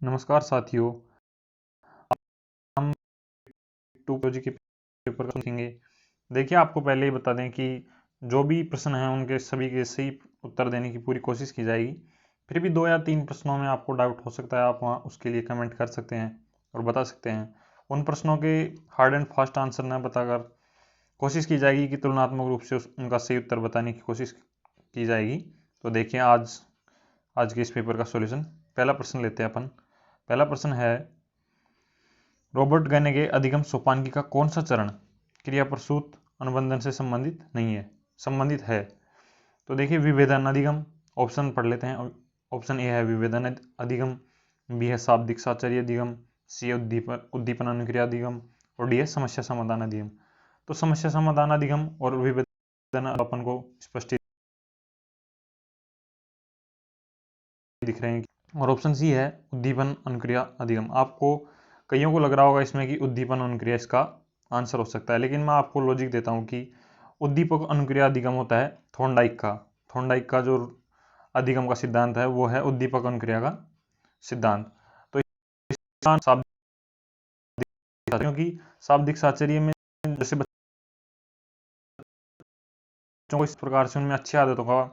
नमस्कार साथियों, हम टोपोलॉजी के पेपर देखेंगे। देखिए, आपको पहले ही बता दें कि जो भी प्रश्न हैं उनके सभी के सही उत्तर देने की पूरी कोशिश की जाएगी। फिर भी 2 या 3 प्रश्नों में आपको डाउट हो सकता है, आप वहाँ उसके लिए कमेंट कर सकते हैं और बता सकते हैं। उन प्रश्नों के हार्ड एंड फास्ट आंसर न बताकर कोशिश की जाएगी कि तुलनात्मक रूप से उनका सही उत्तर बताने की कोशिश की जाएगी। तो देखिए, आज के इस पेपर का सॉल्यूशन। पहला प्रश्न लेते हैं अपन। पहला प्रश्न है, रॉबर्ट गने के अधिगम सोपानकी का कौन सा चरण क्रियाप्रसूत अनुबंधन से संबंधित है। तो देखिए, विभेदन अधिगम ऑप्शन पढ़ लेते हैं। ऑप्शन ए है विभेदन अधिगम, बी है शाब्दिक साहचर्य अधिगम, सी है उद्दीपन अनुक्रिया अधिगम और डी है समस्या समाधान अधिगम। तो समस्या समाधान अधिगम और विभेदन अपन को स्पष्ट दिख रहे हैं। और ऑप्शन सी है उद्दीपन अनुक्रिया अधिगम। आपको कईयों को लग रहा होगा इसमें कि उद्दीपन अनुक्रिया इसका आंसर हो सकता है, लेकिन मैं आपको लॉजिक देता हूं कि उद्दीपक अनुक्रिया अधिगम होता है थॉर्नडाइक का जो अधिगम का सिद्धांत है वो है उद्दीपक अनुक्रिया का सिद्धांत। तो इसका क्योंकि शाब्दिक साहचर्य में जैसे बच्चों को इस प्रकार से उनमें अच्छी आदतों का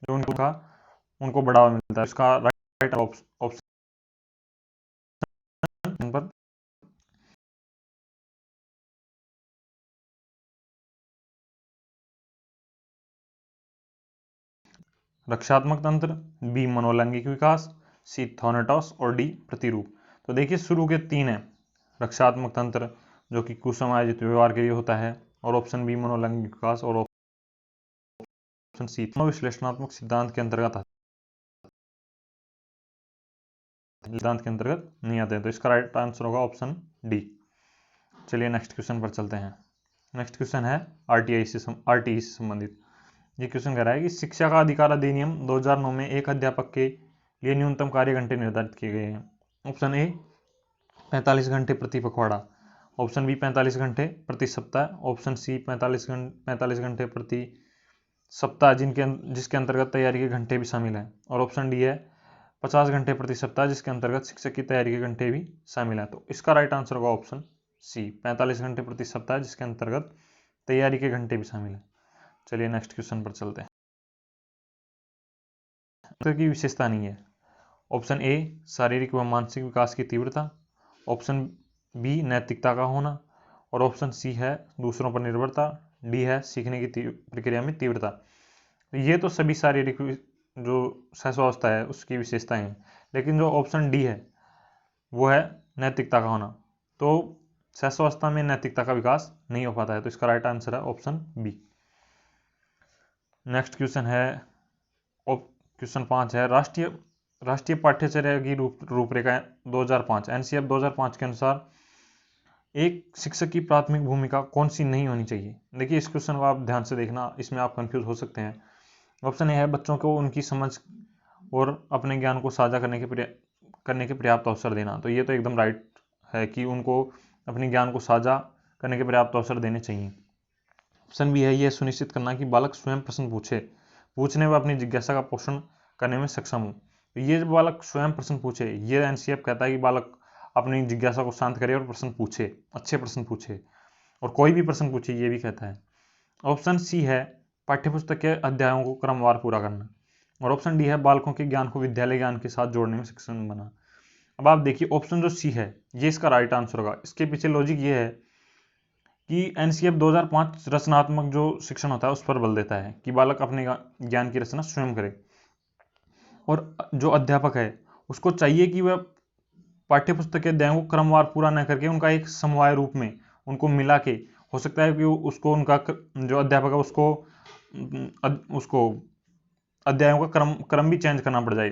जो उनको बढ़ावा मिलता है। इसका राइट ऑप्शन पर रक्षात्मक तंत्र, बी मनोलैंगिक विकास, सी थॉनेटॉस और डी प्रतिरूप। तो देखिए, शुरू के 3 है रक्षात्मक तंत्र जो कि कुसमायोजित व्यवहार के लिए होता है, और ऑप्शन बी मनोलैंगिक विकास और ऑप्शन सी विश्लेषणात्मक सिद्धांत के अंतर्गत नहीं आते हैं। तो इसका राइट आंसर होगा ऑप्शन डी। चलिए नेक्स्ट क्वेश्चन पर चलते हैं। नेक्स्ट क्वेश्चन है आरटीई से संबंधित। ये क्वेश्चन कह रहा है कि शिक्षा का अधिकार अधिनियम 2009 में एक अध्यापक के लिए न्यूनतम कार्य घंटे निर्धारित किए गए हैं। ऑप्शन ए 45 घंटे प्रति पखवाड़ा, ऑप्शन बी 45 घंटे प्रति सप्ताह, ऑप्शन सी 45 घंटे प्रति सप्ताह जिसके अंतर्गत तैयारी के घंटे भी शामिल हैं, और ऑप्शन डी है 50 घंटे प्रति सप्ताह जिसके अंतर्गत शिक्षक की तैयारी के घंटे भी शामिल हैं। तो इसका राइट आंसर होगा ऑप्शन सी 45 घंटे प्रति सप्ताह जिसके अंतर्गत तैयारी के घंटे भी शामिल हैं। चलिए नेक्स्ट क्वेश्चन पर चलते हैं। की विशेषता नहीं है। ऑप्शन ए शारीरिक व मानसिक विकास की तीव्रता, ऑप्शन बी नैतिकता का होना, और ऑप्शन सी है दूसरों पर निर्भरता, डी है सीखने की प्रक्रिया में तीव्रता। ये तो सभी शारीरिक जो सहस्वावस्था है उसकी विशेषताएं हैं, लेकिन जो ऑप्शन डी है वो है नैतिकता का होना। तो सहस्वावस्था में नैतिकता का विकास नहीं हो पाता है। तो इसका राइट आंसर है ऑप्शन बी। नेक्स्ट क्वेश्चन है क्वेश्चन 5 है, राष्ट्रीय पाठ्यचर्या की रूपरेखा 2005 एनसीएफ 2005 के अनुसार एक शिक्षक की प्राथमिक भूमिका कौन सी नहीं होनी चाहिए। देखिए, इस क्वेश्चन को आप ध्यान से देखना, इसमें आप कंफ्यूज हो सकते हैं। ऑप्शन ए है बच्चों को उनकी समझ और अपने ज्ञान को साझा करने के पर्याप्त अवसर देना। तो ये तो एकदम राइट है कि उनको अपने ज्ञान को साझा करने के पर्याप्त अवसर देने चाहिए। ऑप्शन बी है यह सुनिश्चित करना कि बालक स्वयं प्रश्न पूछने व अपनी जिज्ञासा का पोषण करने में सक्षम हो। तो ये जब बालक स्वयं प्रश्न पूछे, ये एनसीएफ कहता है कि बालक अपनी जिज्ञासा को शांत करे और प्रश्न पूछे, अच्छे प्रश्न पूछे, और कोई भी प्रश्न पूछे, ये भी कहता है। ऑप्शन सी है पाठ्यपुस्तक के अध्यायों को क्रमवार पूरा करना, और ऑप्शन डी है बालकों के ज्ञान को विद्यालय ज्ञान के साथ जोड़ने में सक्षम बना। अब आप देखिए, ऑप्शन जो सी है ये इसका राइट आंसर होगा। इसके पीछे लॉजिक ये है कि एनसीएफ 2005 रचनात्मक जो शिक्षण होता है उस पर बल देता है कि बालक अपने ज्ञान की रचना स्वयं करे, और जो अध्यापक है उसको चाहिए कि वह पाठ्यपुस्तक के अध्यायों को क्रमवार पूरा न करके उनका एक समवाय रूप में उनको मिला के, हो सकता है कि उसको उनका जो अध्यापक है उसको अध्यायों का क्रम भी चेंज करना पड़ जाए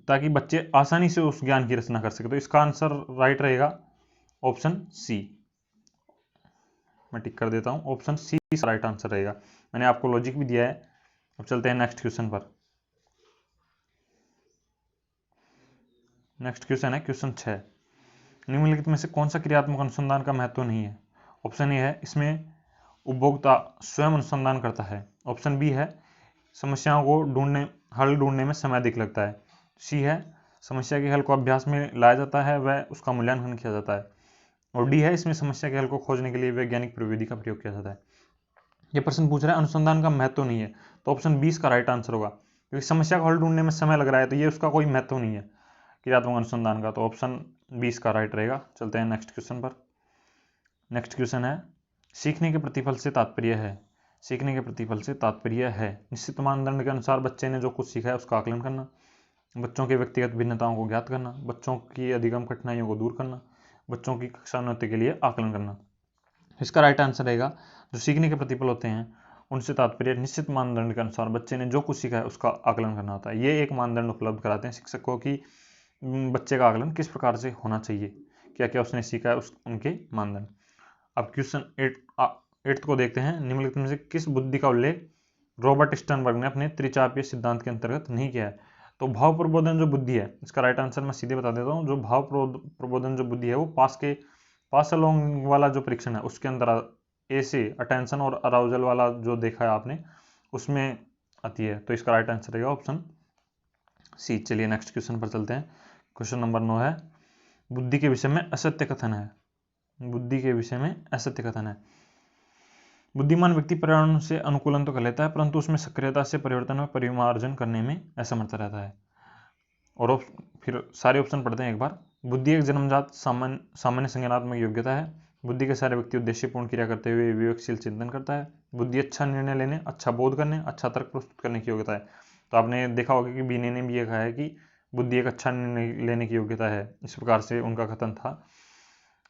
ताकि बच्चे आसानी से उस ज्ञान की रचना कर सके। तो इसका आंसर राइट रहेगा ऑप्शन सी। मैं टिक कर देता हूं, ऑप्शन सी राइट आंसर रहेगा। मैंने आपको लॉजिक भी दिया है। अब चलते हैं नेक्स्ट क्वेश्चन पर। नेक्स्ट क्वेश्चन है क्वेश्चन 6, निम्नलिखित में से कौन सा क्रियात्मक अनुसंधान का महत्व नहीं है। ऑप्शन ए है इसमें उपभोक्ता स्वयं अनुसंधान करता है, ऑप्शन बी है समस्याओं को हल ढूंढने में समय अधिक लगता है, सी है समस्या के हल को अभ्यास में लाया जाता है, वह उसका मूल्यांकन किया जाता है। और डी है, इसमें समस्या के हल को खोजने के लिए वैज्ञानिक प्रविधि का प्रयोग किया जाता है। ये प्रश्न पूछ रहा है अनुसंधान का महत्व नहीं है, तो ऑप्शन 20 का राइट आंसर होगा, क्योंकि समस्या का हल ढूंढने में समय लग रहा है तो ये उसका कोई महत्व नहीं है क्रियात्मक अनुसंधान का, तो ऑप्शन 20 का राइट रहेगा। चलते हैं नेक्स्ट क्वेश्चन पर। नेक्स्ट क्वेश्चन है, सीखने के प्रतिफल से तात्पर्य है। सीखने के प्रतिफल से तात्पर्य है निश्चित मानदंड के अनुसार बच्चे ने जो कुछ सीखा है उसका आकलन करना, बच्चों की व्यक्तिगत भिन्नताओं को ज्ञात करना, बच्चों की अधिगम कठिनाइयों को दूर करना, बच्चों की कक्षाोन्नति के लिए आकलन करना। इसका राइट आंसर रहेगा जो सीखने के प्रतिफल होते हैं उनसे तात्पर्य निश्चित मानदंड के अनुसार बच्चे ने जो कुछ सीखा है उसका आकलन करना होता है। ये एक मानदंड उपलब्ध कराते हैं शिक्षकों की बच्चे का आकलन किस प्रकार से होना चाहिए, क्या क्या उसने सीखा है, उस उनके मानदंड। अब क्वेश्चन 8 को देखते हैं। निम्नलिखित में से किस बुद्धि का उल्लेख रॉबर्ट स्टर्नबर्ग ने अपने त्रिचापीय सिद्धांत के अंतर्गत नहीं किया है? तो भाव प्रबोधन जो बुद्धि है, इसका राइट आंसर मैं सीधे बता देता हूँ। जो भाव प्रबोधन जो बुद्धि है वो पास अलोंग वाला जो परीक्षण है उसके अंदर ए से अटेंशन और अराउजल वाला जो देखा है आपने उसमें आती है, तो इसका राइट आंसर रहेगा ऑप्शन सी। चलिए नेक्स्ट क्वेश्चन पर चलते हैं। क्वेश्चन नंबर 9 है, बुद्धि के विषय में असत्य कथन है। बुद्धि के विषय में असत्य कथन है। बुद्धिमान व्यक्ति पर्यावरण से अनुकूलन तो कर लेता है परंतु उसमें सक्रियता से परिवर्तन में परिमार्जन करने में असमर्थ रहता है। और फिर सारे ऑप्शन पढ़ते हैं एक बार। बुद्धि एक जन्मजात सामान्य संज्ञानात्मक योग्यता है। बुद्धि के सारे व्यक्ति उद्देश्यपूर्ण क्रिया करते हुए विवेकशील चिंतन करता है। बुद्धि अच्छा निर्णय लेने, अच्छा बोध करने, अच्छा तर्क प्रस्तुत करने की योग्यता है। तो आपने देखा होगा कि बीने ने भी ये कहा है कि बुद्धि एक अच्छा निर्णय लेने की योग्यता है, इस प्रकार से उनका कथन था।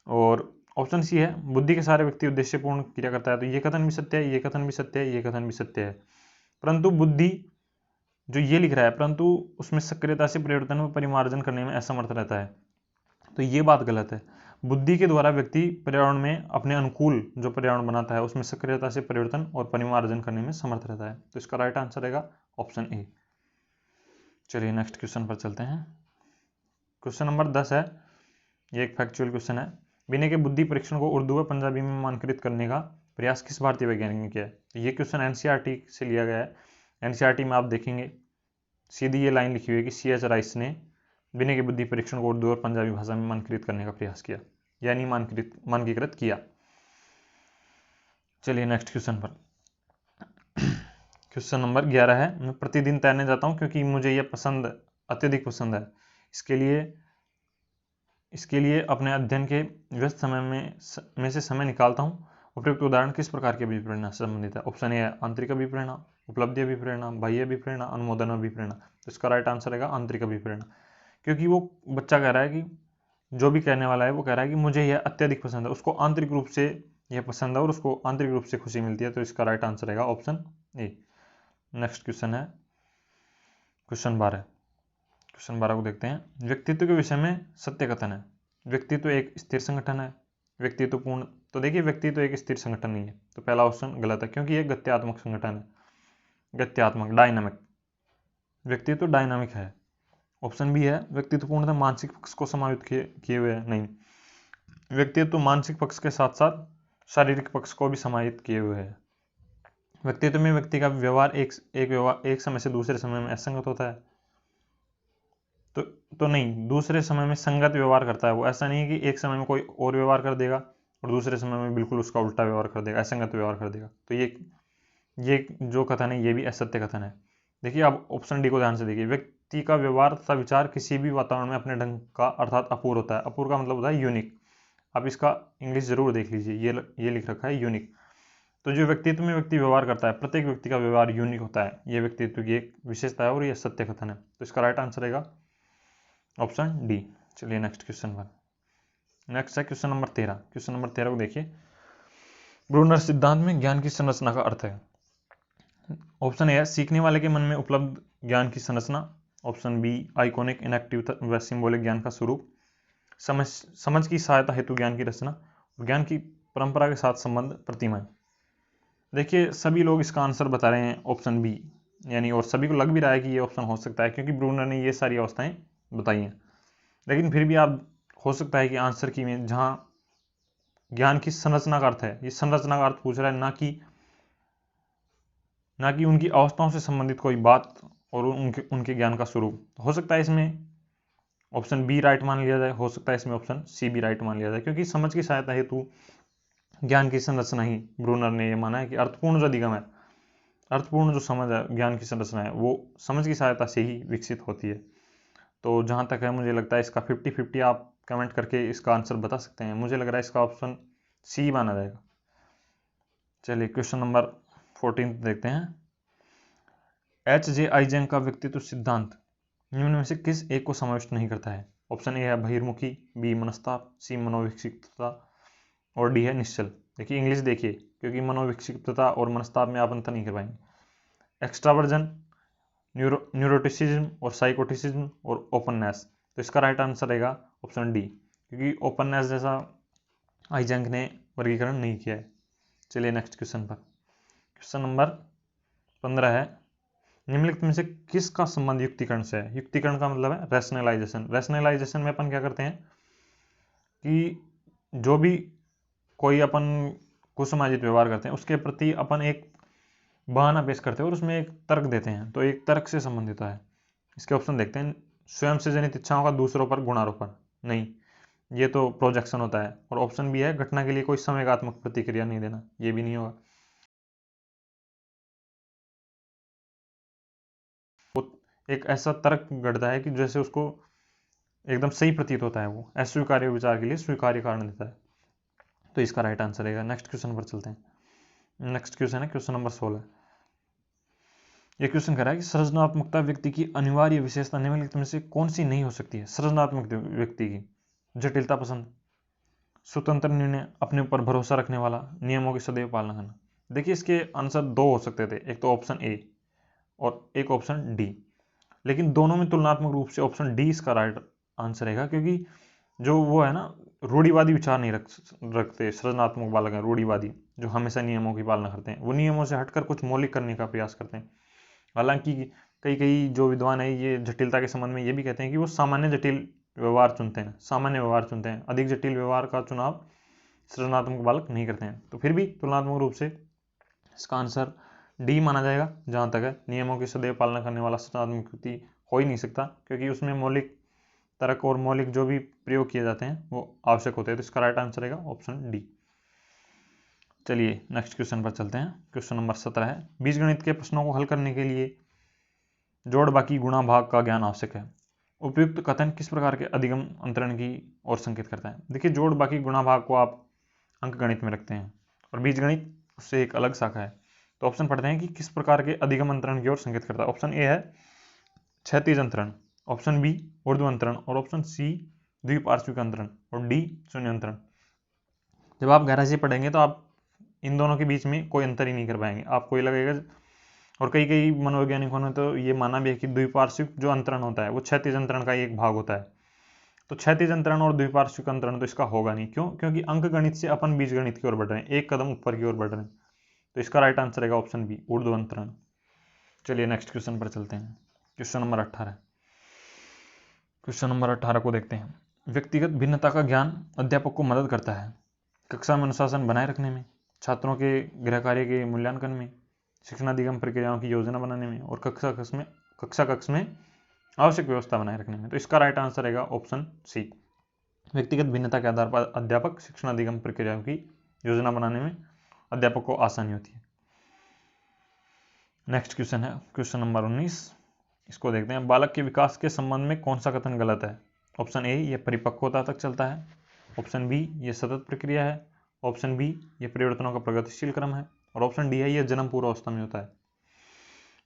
और ऑप्शन सी है, बुद्धि के सारे व्यक्ति उद्देश्यपूर्ण क्रिया करता है, तो ये कथन भी सत्य है, ये कथन भी सत्य है, ये कथन भी सत्य है। परंतु बुद्धि जो ये लिख रहा है परंतु उसमें सक्रियता से परिवर्तन में परिमार्जन करने में असमर्थ रहता है, तो ये बात गलत है। बुद्धि के द्वारा व्यक्ति पर्यावरण में अपने अनुकूल जो पर्यावरण बनाता है उसमें सक्रियता से परिवर्तन और परिमार्जन करने में समर्थ रहता है, तो इसका राइट आंसर रहेगा ऑप्शन ए। चलिए नेक्स्ट क्वेश्चन पर चलते हैं। क्वेश्चन नंबर 10 है, ये एक फैक्चुअल क्वेश्चन है। विनय के बुद्धि परीक्षण को उर्दू व पंजाबी में मानकृत करने का प्रयास किस भारतीय वैज्ञानिक ने किया है? तो ये क्वेश्चन एनसीईआरटी से लिया गया है। एनसीईआरटी में आप देखेंगे सीधी ये लाइन लिखी हुई है कि सी एच राइस ने विनय के बुद्धि परीक्षण को उर्दू और पंजाबी भाषा में मानकृत करने का प्रयास किया, यानी मानकीकृत किया। चलिए नेक्स्ट क्वेश्चन पर। क्वेश्चन नंबर 11 है, मैं प्रतिदिन तैरने जाता हूँ क्योंकि मुझे यह अत्यधिक पसंद है। इसके लिए अपने अध्ययन के व्यस्त समय में से समय निकालता हूँ। उपयुक्त उदाहरण किस प्रकार की अभिप्रेरणा से संबंधित है? ऑप्शन ए है आंतरिक अभिप्रेरणा, उपलब्धि अभिप्रेरणा, बाह्य अभिप्रेरणा, अनुमोदन अभिप्रेरणा। तो इसका राइट आंसर रहेगा आंतरिक अभिप्रेरणा, क्योंकि वो बच्चा कह रहा है कि जो भी कहने वाला है वो कह रहा है कि मुझे यह अत्यधिक पसंद है, उसको आंतरिक रूप से यह पसंद है और उसको आंतरिक रूप से खुशी मिलती है, तो इसका राइट आंसर रहेगा ऑप्शन ए। नेक्स्ट क्वेश्चन है क्वेश्चन 12। क्वेश्चन 12 को देखते हैं। व्यक्तित्व के विषय में सत्य कथन है। व्यक्तित्व एक स्थिर संगठन है। व्यक्तित्व पूर्ण, तो देखिए व्यक्तित्व एक स्थिर संगठन नहीं है, तो पहला ऑप्शन गलत है क्योंकि यह गत्यात्मक संगठन है। गत्यात्मक, डायनामिक, व्यक्तित्व डायनामिक है। ऑप्शन बी है व्यक्तित्व पूर्णतः मानसिक पक्ष को समाहित किए हुए है। नहीं, व्यक्तित्व मानसिक पक्ष के साथ साथ शारीरिक पक्ष को भी समाहित किए हुए है। व्यक्तित्व में व्यक्ति का व्यवहार एक समय से दूसरे समय में असंगत होता है, तो नहीं, दूसरे समय में संगत व्यवहार करता है वो। ऐसा नहीं है कि एक समय में कोई और व्यवहार कर देगा और दूसरे समय में बिल्कुल उसका उल्टा व्यवहार कर देगा, असंगत व्यवहार कर देगा। तो ये जो कथन है ये भी असत्य कथन है। देखिए आप ऑप्शन डी को ध्यान से देखिए। व्यक्ति का व्यवहार तथा विचार किसी भी वातावरण में अपने ढंग का अर्थात अपूर्व होता है। अपूर्व का मतलब होता है यूनिक। आप इसका इंग्लिश जरूर देख लीजिए, ये लिख रखा है यूनिक। तो जो व्यक्तित्व में व्यक्ति व्यवहार करता है, प्रत्येक व्यक्ति का व्यवहार यूनिक होता है, ये व्यक्तित्व की एक विशेषता है और ये सत्य कथन है, तो इसका राइट आंसर रहेगा ऑप्शन डी। चलिए नेक्स्ट क्वेश्चन पर। नेक्स्ट है क्वेश्चन नंबर 13। क्वेश्चन नंबर 13 को देखिए। ब्रूनर सिद्धांत में ज्ञान की संरचना का अर्थ है। ऑप्शन ए है सीखने वाले के मन में उपलब्ध ज्ञान की संरचना। ऑप्शन बी आइकॉनिक, इनएक्टिव व सिंबॉलिक ज्ञान का स्वरूप। समझ की सहायता हेतु ज्ञान की रचना। ज्ञान की परंपरा के साथ संबंध, प्रतिमाएं। देखिए सभी लोग इसका आंसर बता रहे हैं ऑप्शन बी, यानी और सभी को लग भी रहा है कि ये ऑप्शन हो सकता है क्योंकि ब्रूनर ने ये सारी अवस्थाएं बताई हैं। लेकिन फिर भी आप हो सकता है कि आंसर की में जहां ज्ञान की संरचना का अर्थ है, ये संरचना का अर्थ पूछ रहा है, ना कि उनकी अवस्थाओं से संबंधित कोई बात और उनके ज्ञान का स्वरूप। हो सकता है इसमें ऑप्शन बी राइट मान लिया जाए, हो सकता है इसमें ऑप्शन सी भी राइट मान लिया जाए, क्योंकि समझ की सहायता हेतु ज्ञान की संरचना ही, ब्रूनर ने यह माना है कि अर्थपूर्ण जो अधिगम है, अर्थपूर्ण जो समझ है, ज्ञान की संरचना है, वो समझ की सहायता से ही विकसित होती है। तो जहाँ तक है मुझे लगता है इसका 50-50 आप कमेंट करके इसका आंसर बता सकते हैं। मुझे लग रहा है इसका ऑप्शन सी माना जाएगा। चलिए क्वेश्चन नंबर 14 देखते हैं। H.J. आइजेंक का व्यक्तित्व सिद्धांत निम्न में से किस एक को समाविष्ट नहीं करता है? ऑप्शन ए है बहिर्मुखी, बी मनस्ताप, सी मनोविक्षिप्तता और डी है निश्चल। देखिए इंग्लिश देखिए, क्योंकि मनोविक्षिप्तता और मनस्ताप में आप अंतर नहीं कर पाएंगे। एक्स्ट्रावर्जन, न्यूरोटिसिज्म और साइकोटिसिज्म और ओपननेस। तो इसका राइट आंसर रहेगा ऑप्शन डी, क्योंकि ओपननेस जैसा आइजेंक ने वर्गीकरण नहीं किया है। चलिए नेक्स्ट क्वेश्चन पर। क्वेश्चन नंबर 15 है, निम्नलिखित में से किसका संबंध युक्तिकरण से है? युक्तिकरण का मतलब है रैशनलाइजेशन। रैशनलाइजेशन में अपन क्या करते हैं कि जो भी कोई अपन कुसमाजित व्यवहार करते हैं उसके प्रति अपन एक बहाना पेश करते हैं और उसमें एक तर्क देते हैं, तो एक तर्क से संबंधित है। इसके ऑप्शन देखते हैं। स्वयं से जनित इच्छाओं का दूसरों पर गुणारोपण, नहीं, ये तो प्रोजेक्शन होता है। और ऑप्शन बी है घटना के लिए कोई संवेगात्मक प्रतिक्रिया नहीं देना, ये भी नहीं होगा। वो एक ऐसा तर्क गढ़ता है कि जैसे उसको एकदम सही प्रतीत होता है, वो अस्वीकार्य विचार के लिए स्वीकार्य कारण देता है। तो इसका राइट आंसर रहेगा। नेक्स्ट क्वेश्चन पर चलते हैं। नेक्स्ट क्वेश्चन है क्वेश्चन नंबर 16। ये क्वेश्चन कह रहा है कि सृजनात्मकता व्यक्ति की अनिवार्य विशेषता निम्नलिखित में से कौन सी नहीं हो सकती है? सृजनात्मक व्यक्ति की जटिलता पसंद, स्वतंत्र निर्णय, अपने ऊपर भरोसा रखने वाला, नियमों की सदैव पालना करना। देखिए इसके आंसर दो हो सकते थे, एक तो ऑप्शन ए और एक ऑप्शन डी, लेकिन दोनों में तुलनात्मक रूप से ऑप्शन डी इसका राइट आंसर रहेगा, क्योंकि जो वो है ना, रूढ़िवादी विचार नहीं रखते सृजनात्मक बालक हैं, रूढ़िवादी जो हमेशा नियमों की पालना करते हैं, वो नियमों से हटकर कुछ मौलिक करने का प्रयास करते हैं। हालांकि कई कई जो विद्वान है ये जटिलता के संबंध में ये भी कहते हैं कि वो सामान्य जटिल व्यवहार चुनते हैं, सामान्य व्यवहार चुनते हैं, अधिक जटिल व्यवहार का चुनाव सृजनात्मक बालक नहीं करते हैं। तो फिर भी तुलनात्मक रूप से इसका आंसर डी माना जाएगा। जहाँ तक है नियमों की सदैव पालना करने वाला सृजनात्मक व्यक्ति हो ही नहीं सकता, क्योंकि उसमें मौलिक तर्क और मौलिक जो भी प्रयोग किए जाते हैं वो आवश्यक होते हैं। तो इसका राइट आंसर रहेगा ऑप्शन डी। चलिए नेक्स्ट क्वेश्चन पर चलते हैं। क्वेश्चन नंबर 17 है, बीजगणित के प्रश्नों को हल करने के लिए जोड़ बाकी गुणा भाग का ज्ञान आवश्यक है। उपयुक्त कथन किस प्रकार के अधिगम अंतरण की ओर संकेत करता है? देखिए जोड़ बाकी गुणा भाग को आप अंक गणित में रखते हैं और बीजगणित उससे एक अलग शाखा है। तो ऑप्शन पढ़ते हैं कि किस प्रकार के अधिगम अंतरण की ओर संकेत करता है। ऑप्शन ए है क्षैतिज अंतरण, ऑप्शन बी ऊर्ध्व अंतरण और ऑप्शन सी द्विपार्श्विक अंतरण और डी शून्य अंतरण। जब आप गहराई से पढ़ेंगे तो आप इन दोनों के बीच में कोई अंतर ही नहीं कर पाएंगे, आपको ये लगेगा। और कई कई मनोवैज्ञानिकों ने तो ये माना भी है कि द्विपार्श्विक जो अंतरण होता है वो क्षैतिज अंतरण का एक भाग होता है। तो क्षैतिज अंतरण और द्विपार्श्विक अंतरण तो इसका होगा नहीं। क्यों? क्योंकि अंक गणित से अपन बीज गणित की ओर बढ़ रहे हैं, एक कदम ऊपर की ओर बढ़ रहे हैं। तो इसका राइट आंसर रहेगा ऑप्शन बी ऊर्ध्व अंतरण। चलिए नेक्स्ट क्वेश्चन पर चलते हैं। Question number 18। क्वेश्चन नंबर 18 को देखते हैं। व्यक्तिगत भिन्नता का ज्ञान अध्यापक को मदद करता है कक्षा में अनुशासन बनाए रखने में, छात्रों के गृह कार्य के मूल्यांकन में, शिक्षणाधिगम प्रक्रियाओं की योजना बनाने में और कक्षा कक्ष में आवश्यक व्यवस्था बनाए रखने में। तो इसका राइट आंसर रहेगा ऑप्शन सी। व्यक्तिगत भिन्नता के आधार पर अध्यापक शिक्षणाधिगम प्रक्रियाओं की योजना बनाने में अध्यापक को आसानी होती है। नेक्स्ट क्वेश्चन है क्वेश्चन नंबर 19। इसको देखते हैं। बालक के विकास के संबंध में कौन सा कथन गलत है? ऑप्शन ए यह परिपक्वता तक चलता है, ऑप्शन बी यह सतत प्रक्रिया है, ऑप्शन बी यह परिवर्तनों का प्रगतिशील क्रम है और ऑप्शन डी है यह जन्म पूर्व अवस्था में होता है।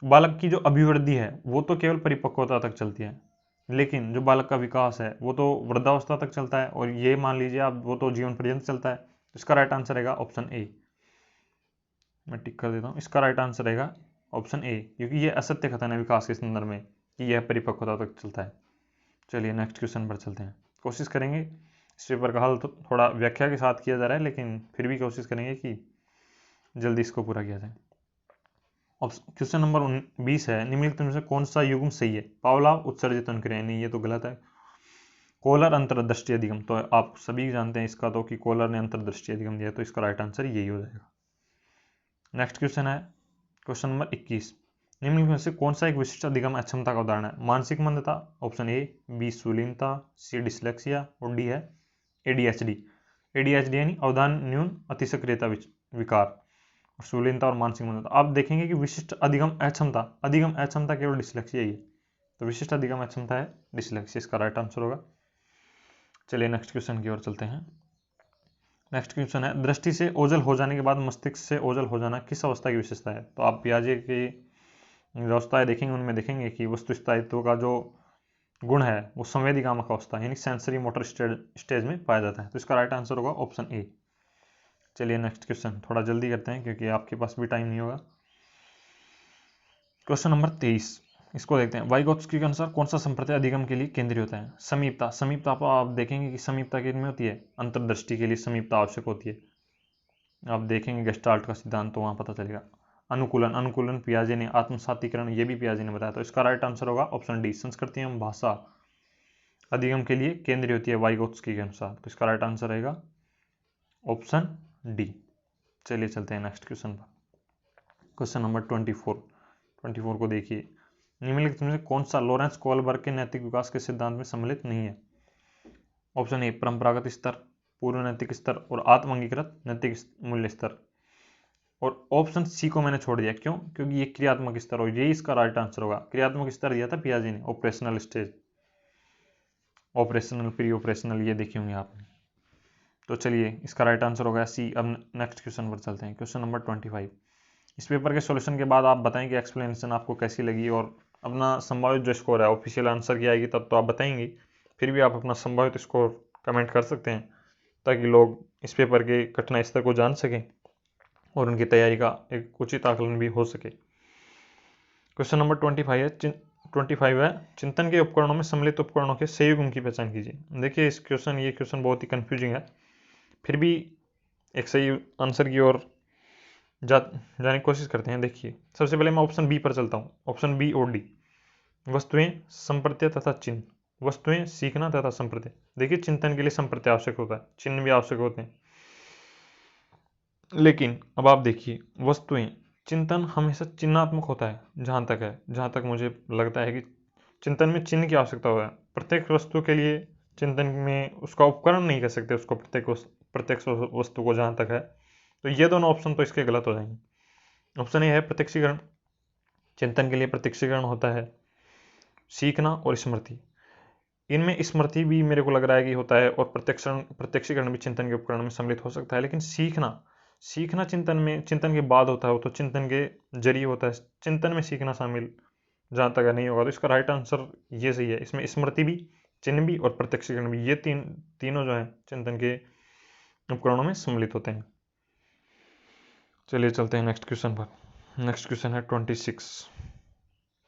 बालक की जो अभिवृद्धि है वो तो केवल परिपक्वता तक चलती है, लेकिन जो बालक का विकास है वो तो वृद्धावस्था तक चलता है, और ये मान लीजिए आप वो तो जीवन पर्यंत चलता है। इसका राइट आंसर रहेगा ऑप्शन ए। मैं टिक कर देता हूँ, इसका राइट आंसर रहेगा ऑप्शन ए, क्योंकि ये असत्य कथन है विकास के संदर्भ में कि यह परिपक्वता तक चलता है। चलिए नेक्स्ट क्वेश्चन पर चलते हैं। कोशिश करेंगे इस पेपर का हल तो थोड़ा व्याख्या के साथ किया जा रहा है, लेकिन फिर भी कोशिश करेंगे कि जल्दी इसको पूरा किया जाए। क्वेश्चन नंबर 20 है, निम्नलिखित में से कौन सा युग्म सही है? पावलोव उत्सर्जित अनुक्रिया, नहीं ये तो गलत है। कोलर अंतर्दृष्टि अधिगम, तो आप सभी जानते हैं इसका तो कि कोलर ने अंतर्दृष्टि अधिगम दिया, तो इसका राइट आंसर यही हो जाएगा। नेक्स्ट क्वेश्चन है क्वेश्चन नंबर 21। निम्नलिखित में से कौन सा एक विशिष्ट अधिगम अक्षमता का उदाहरण है? मानसिक मंदता, ऑप्शन ए, बी शुलिनता, सी डिसलेक्सिया और डी है एडीएचडी। एडीएचडी यानी अवधान न्यून अतिसक्रियता विकार, शुलिनता और मानसिक मंदता। आप देखेंगे कि विशिष्ट अधिगम अक्षमता केवल डिसलेक्सिया ही है, तो विशिष्ट अधिगम अक्षमता है डिसलेक्सिया, इसका राइट आंसर होगा। चलिए नेक्स्ट क्वेश्चन की ओर चलते हैं। नेक्स्ट क्वेश्चन है, दृष्टि से ओझल हो जाने के बाद मस्तिष्क से ओझल हो जाना किस अवस्था की विशेषता है? तो आप पियाजे की जो अवस्थाएं देखेंगे उनमें देखेंगे कि वस्तु स्थायित्व का जो गुण है वो संवेदीकामक अवस्था यानी सेंसरी मोटर स्टेज में पाया जाता है, तो इसका राइट आंसर होगा ऑप्शन ए। चलिए नेक्स्ट क्वेश्चन थोड़ा जल्दी करते हैं क्योंकि आपके पास भी टाइम नहीं होगा। क्वेश्चन नंबर 23, इसको देखते हैं। वाइगोत्स्की के अनुसार कौन सा संप्रदाय अधिगम के लिए केंद्रीय होता है? समीपता आप देखेंगे कि समीपता किन में होती है? अंतर्दृष्टि के लिए समीपता आवश्यक होती है। आप देखेंगे गेस्टाल्ट का सिद्धांत तो वहां पता चलेगा। अनुकूलन पियाजे ने, आत्मसातीकरण ये भी पियाजे ने बताया, तो इसका राइट आंसर होगा ऑप्शन डी। संस्कृति एवं भाषा अधिगम के लिए केंद्रीय होती है वाइगोत्स्की के अनुसार, तो इसका राइट आंसर रहेगा ऑप्शन डी। चलिए चलते हैं नेक्स्ट क्वेश्चन पर। क्वेश्चन नंबर 24 को देखिए। निम्नलिखित में से कौन सा लॉरेंस कोलबर्ग के नैतिक विकास के सिद्धांत में सम्मिलित नहीं है? ऑप्शन ए, परंपरागत स्तर, पूर्व नैतिक स्तर और आत्म अंगीकृत नैतिक मूल्य स्तर। और ऑप्शन सी को मैंने छोड़ दिया, क्यों? क्योंकि ये क्रियात्मक स्तर और ये इसका राइट आंसर होगा। क्रियात्मक स्तर दिया था पियाजे ने, operational stage, operational, pre operational, ये देखे होंगे आपने। तो चलिए इसका राइट आंसर होगा सी। अब नेक्स्ट क्वेश्चन पर चलते हैं। क्वेश्चन नंबर 25, इस पेपर के सॉल्यूशन के बाद आप बताएं कि एक्सप्लेनेशन आपको कैसी लगी और अपना संभावित जो स्कोर है, ऑफिशियल आंसर की आएगी तब तो आप बताएंगे, फिर भी आप अपना संभावित स्कोर कमेंट कर सकते हैं ताकि लोग इस पेपर के कठिनाई स्तर को जान सकें और उनकी तैयारी का एक उचित आकलन भी हो सके। क्वेश्चन नंबर 25 है, चिंतन के उपकरणों में सम्मिलित उपकरणों के संयुग्म की पहचान कीजिए। देखिए ये क्वेश्चन बहुत ही कंफ्यूजिंग है, फिर भी एक सही आंसर की ओर जाने की कोशिश करते हैं। देखिए सबसे पहले मैं ऑप्शन बी पर चलता हूँ, ऑप्शन बी और डी। वस्तुएं, संप्रत्यय तथा चिन्ह। वस्तुएं, सीखना तथा संप्रत्यय। देखिए चिंतन के लिए संप्रत्यय आवश्यक होता है, चिन्ह भी आवश्यक होते हैं, लेकिन अब आप देखिए वस्तुएं, चिंतन हमेशा चिन्हात्मक होता है जहां तक मुझे लगता है कि चिंतन में चिन्ह की आवश्यकता होता है। प्रत्येक वस्तु के लिए चिंतन में उसका उपकरण नहीं कह सकते उसको, प्रत्येक वस्तु को जहां तक है, तो ये दोनों ऑप्शन तो इसके गलत हो जाएंगे। ऑप्शन ए है प्रत्यक्षीकरण, चिंतन के लिए प्रत्यक्षीकरण होता है, सीखना और स्मृति। इनमें स्मृति भी मेरे को लग रहा है कि होता है और प्रत्यक्षीकरण भी चिंतन के उपकरण में सम्मिलित हो सकता है, लेकिन सीखना चिंतन के बाद होता है, वो तो चिंतन के जरिए होता है। चिंतन में सीखना शामिल जहां तक नहीं होगा, तो इसका राइट आंसर ये सही है। इसमें स्मृति भी, चिन्ह भी और प्रत्यक्षीकरण भी, ये तीनों जो है चिंतन के उपकरणों में सम्मिलित होते हैं। चलिए चलते हैं नेक्स्ट क्वेश्चन पर। नेक्स्ट क्वेश्चन है 26,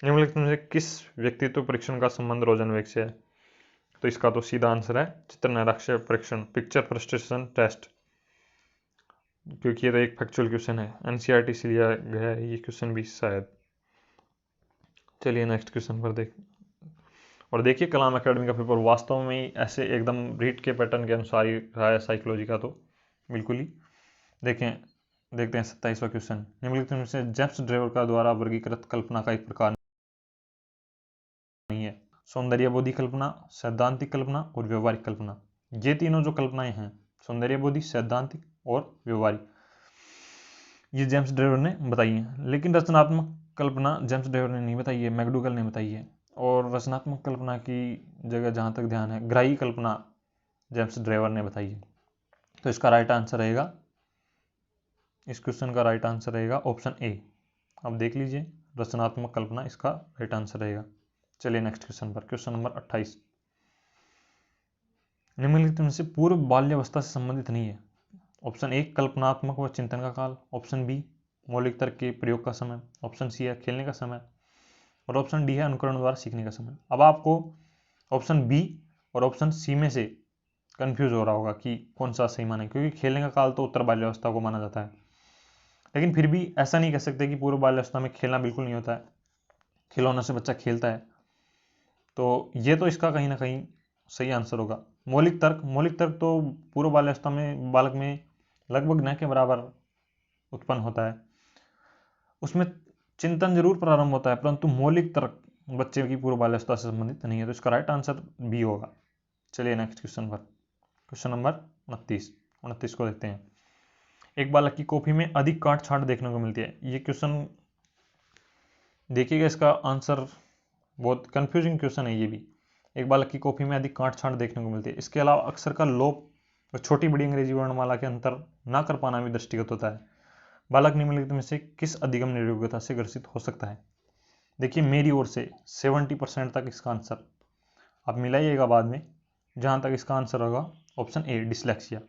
निम्नलिखित में से किस व्यक्तित्व परीक्षण का संबंध रोजनवेग से है? तो इसका तो सीधा आंसर है चित्र नैराश्य परीक्षण, पिक्चर फ्रस्ट्रेशन टेस्ट, क्योंकि ये तो एक फैक्चुअल क्वेश्चन है, एनसीईआरटी से लिया गया है ये क्वेश्चन भी शायद। चलिए नेक्स्ट क्वेश्चन पर और देखिए कलाम एकेडमी का पेपर वास्तव में ऐसे एकदम रीट के पैटर्न के अनुसार ही रहा है, साइकोलॉजी का तो बिल्कुल ही। देखते हैं 27वां क्वेश्चन, निम्नलिखित में से जेम्स ड्रेवर का द्वारा वर्गीकृत कल्पना का एक प्रकार नहीं है? सौंदर्यबोधी कल्पना, सैद्धांतिक कल्पना और व्यवहारिक कल्पना। ये तीनों जो कल्पनाएं हैं, सौंदर्यबोधी, सैद्धांतिक और व्यवहारिक, ये जेम्स ड्रेवर ने बताई है। लेकिन रचनात्मक कल्पना जेम्स ड्रेवर ने नहीं बताई है, मैकडूगल ने बताई है। और रचनात्मक कल्पना की जगह जहां तक ध्यान है, ग्राही कल्पना जेम्स ड्रेवर ने बताई है। तो इसका राइट आंसर रहेगा, इस क्वेश्चन का राइट आंसर रहेगा ऑप्शन ए। अब देख लीजिए रचनात्मक कल्पना इसका राइट आंसर रहेगा। चलिए नेक्स्ट क्वेश्चन पर। क्वेश्चन नंबर 28, निम्नलिखित में से पूर्व बाल्यावस्था से संबंधित नहीं है? ऑप्शन ए, कल्पनात्मक व चिंतन का काल। ऑप्शन बी, मौलिक तर्क के प्रयोग का समय। ऑप्शन सी है खेलने का समय और ऑप्शन डी है अनुकरण द्वारा सीखने का समय। अब आपको ऑप्शन बी और ऑप्शन सी में से कंफ्यूज हो रहा होगा कि कौन सा सही माने, क्योंकि खेलने का काल तो उत्तर बाल्यावस्था को माना जाता है, लेकिन फिर भी ऐसा नहीं कह सकते कि पूर्व बाल्यावस्था में खेलना बिल्कुल नहीं होता है, खिलौनों से बच्चा खेलता है। तो ये तो इसका कहीं ना कहीं सही आंसर होगा। मौलिक तर्क तो पूर्व बाल्यावस्था में बालक में लगभग न के बराबर उत्पन्न होता है। उसमें चिंतन जरूर प्रारंभ होता है परंतु मौलिक तर्क बच्चे की पूर्व बाल्यावस्था से संबंधित नहीं है, तो इसका राइट आंसर बी होगा। चलिए नेक्स्ट क्वेश्चन पर, क्वेश्चन नंबर 29 को देखते हैं। एक बालक की कॉपी में अधिक काट छांट देखने को मिलती है। ये क्वेश्चन देखिएगा, इसका आंसर बहुत कंफ्यूजिंग क्वेश्चन है ये भी। एक बालक की कॉपी में अधिक काट छांट देखने को मिलती है। इसके अलावा अक्षर का लोप और छोटी बड़ी अंग्रेजी वर्णमाला के अंतर न कर पाना भी दृष्टिगत होता है। बालक निम्नलिखित में से किस अधिगम निर्योग्यता से ग्रसित हो सकता है? देखिए मेरी ओर से 70% तक इसका आंसर आप मिलाइएगा बाद में, जहां तक इसका आंसर होगा ऑप्शन ए डिसलेक्सिया।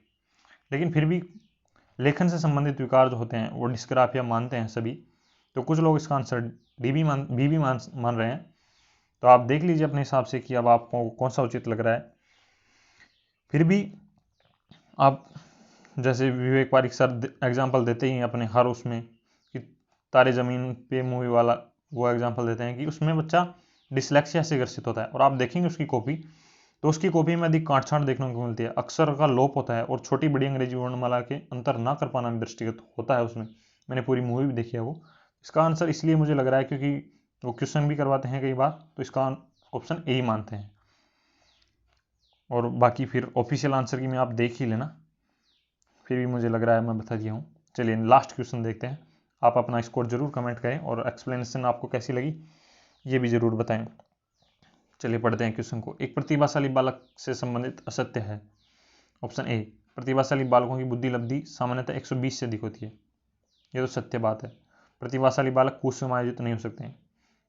लेकिन फिर भी लेखन से संबंधित विकार जो होते हैं वो डिस्ग्राफिया मानते हैं सभी, तो कुछ लोग इसका आंसर बी भी मान रहे हैं। तो आप देख लीजिए अपने हिसाब से कि अब आपको कौन सा उचित लग रहा है। फिर भी आप जैसे विवेक पारिक सर एग्जाम्पल देते ही अपने हर उसमें कि तारे ज़मीन पे मूवी वाला वो एग्जाम्पल देते हैं कि उसमें बच्चा डिसलेक्सिया से ग्रसित होता है। और आप देखेंगे उसकी कॉपी, तो उसकी कॉपी में अधिक काट छांट देखने को मिलती है, अक्षर का लोप होता है और छोटी बड़ी अंग्रेजी वर्णमाला के अंतर ना कर पाना भी दृष्टिगत होता है उसमें। मैंने पूरी मूवी भी देखी है वो। इसका आंसर इसलिए मुझे लग रहा है क्योंकि वो क्वेश्चन भी करवाते हैं कई बार, तो इसका ऑप्शन ए ही मानते हैं। और बाकी फिर ऑफिशियल आंसर की में आप देख ही लेना, फिर भी मुझे लग रहा है मैं बता दिया हूँ। चलिए लास्ट क्वेश्चन देखते हैं। आप अपना स्कोर जरूर कमेंट करें और एक्सप्लेनेशन आपको कैसी लगी ये भी जरूर बताएं। चलिए पढ़ते हैं क्वेश्चन को। एक प्रतिभाशाली बालक से संबंधित असत्य है। ऑप्शन ए, प्रतिभाशाली बालकों की बुद्धि लब्धि सामान्यतः 120 से अधिक होती है। ये तो सत्य बात है। प्रतिभाशाली बालक कुसमायोजित नहीं हो सकते हैं।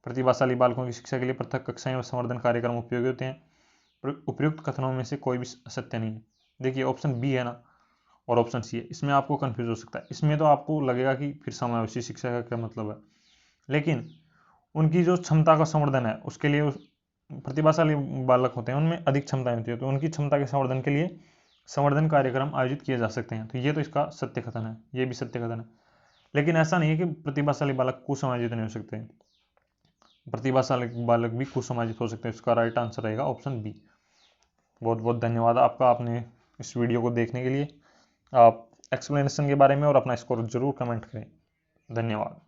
प्रतिभाशाली बालकों की शिक्षा के लिए पृथक कक्षाएं व संवर्धन कार्यक्रम उपयोगी होते हैं। उपयुक्त कथनों में से कोई भी असत्य नहीं है। देखिए ऑप्शन बी है ना और ऑप्शन सी है, इसमें आपको कंफ्यूज हो सकता है। इसमें तो आपको लगेगा कि फिर समावेशी शिक्षा का क्या मतलब है, लेकिन उनकी जो क्षमता का संवर्धन है उसके लिए प्रतिभाशाली बालक होते हैं उनमें अधिक क्षमताएं होती है, तो उनकी क्षमता के संवर्धन के लिए संवर्धन कार्यक्रम आयोजित किए जा सकते हैं। तो ये तो इसका सत्य कथन है, ये भी सत्य कथन है। लेकिन ऐसा नहीं है कि प्रतिभाशाली बालक कुसमायोजित नहीं हो सकते। प्रतिभाशाली बालक भी कुसमायोजित हो सकते हैं। इसका राइट आंसर रहेगा ऑप्शन बी। बहुत बहुत धन्यवाद आपका, आपने इस वीडियो को देखने के लिए। आप एक्सप्लेनेशन के बारे में और अपना स्कोर जरूर कमेंट करें। धन्यवाद।